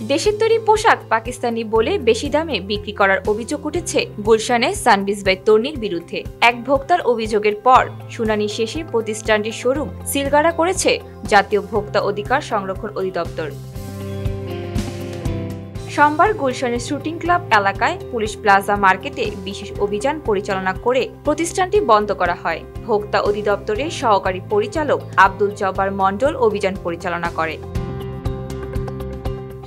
দেশের তৈরি পোশাক পাকিস্তানি বলে বেশি দামে বিক্রি করার অভিযোগ উঠেছে গুলশানে সানবিজ বাই তন্নির বিরুদ্ধে। এক ভোক্তার অভিযোগের পর শুনানি শেষে প্রতিষ্ঠানটির শোরুম সিলগালা করেছে জাতীয় ভোক্তা অধিকার সংরক্ষণ অধিদপ্তর। সোমবার গুলশানের শুটিং ক্লাব এলাকায় পুলিশ প্লাজা মার্কেটে বিশেষ অভিযান পরিচালনা করে প্রতিষ্ঠানটি বন্ধ করা হয়। ভোক্তা অধিদপ্তরের সহকারী পরিচালক আব্দুল জব্বার মণ্ডল অভিযান পরিচালনা করে।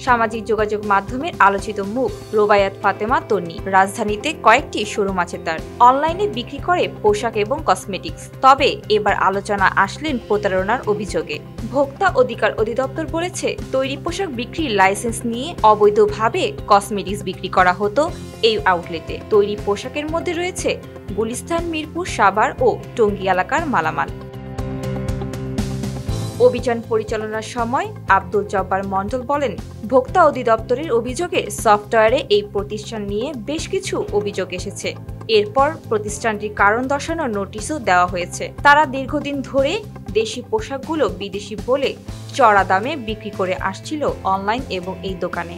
সামাজিক যোগাযোগ মাধ্যমের আলোচিত মুখ রোবায়াত ফাতেমা তন্নি। রাজধানীতে কয়েকটি শোরুম আছে তার। অনলাইনে বিক্রি করে পোশাক এবং কসমেটিক্স। তবে এবার আলোচনা আসলেন প্রতারণার অভিযোগে। ভোক্তা অধিকার অধিদপ্তর বলেছে, তৈরি পোশাক বিক্রির লাইসেন্স নিয়ে অবৈধভাবে কসমেটিক্স বিক্রি করা হতো এই আউটলেটে। তৈরি পোশাকের মধ্যে রয়েছে গুলিস্তান, মিরপুর, সাভার ও টঙ্গী এলাকার মালামাল। অভিযান পরিচালনার সময় আব্দুল জব্বার মণ্ডল বলেন, ভোক্তা অধিদপ্তরের অভিযোগে সফটওয়্যারে এই প্রতিষ্ঠান নিয়ে বেশ কিছু অভিযোগ এসেছে। এরপর প্রতিষ্ঠানটির কারণ দর্শানোর নোটিশও দেওয়া হয়েছে। তারা দীর্ঘদিন ধরে দেশি পোশাকগুলো বিদেশি বলে চড়া দামে বিক্রি করে আসছিল অনলাইন এবং এই দোকানে।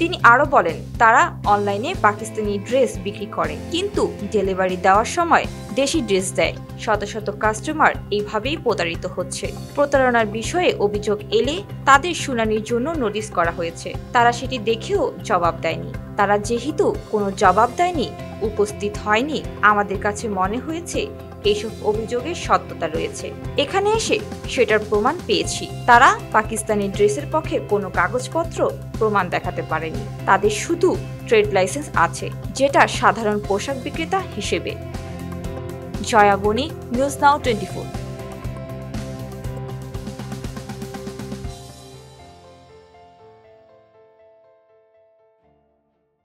তিনি আরো বলেন, তারা অনলাইনে পাকিস্তানি ড্রেস বিক্রি করে, কিন্তু ডেলিভারি দেওয়ার সময় দেশি ড্রেস দেয়। শত শত কাস্টমার এইভাবেই প্রতারিত হচ্ছে। প্রতারণার বিষয়ে অভিযোগ এলে তাদের শুনানির জন্য নোটিশ করা হয়েছে। তারা সেটি দেখেও জবাব দেয়নি। তারা যেহেতু কোনো জবাব দেয়নি, উপস্থিত হয়নি, আমাদের কাছে মনে হয়েছে এইসব অভিযোগের সত্যতা রয়েছে। এখানে এসে সেটার প্রমাণ পেয়েছি। তারা পাকিস্তানি ড্রেসের পক্ষে কোনো কাগজপত্র প্রমাণ দেখাতে পারেনি। তাদের শুধু ট্রেড লাইসেন্স আছে, যেটা সাধারণ পোশাক বিক্রেতা হিসেবে। জয়া বণিক, নিউজ নাও 24।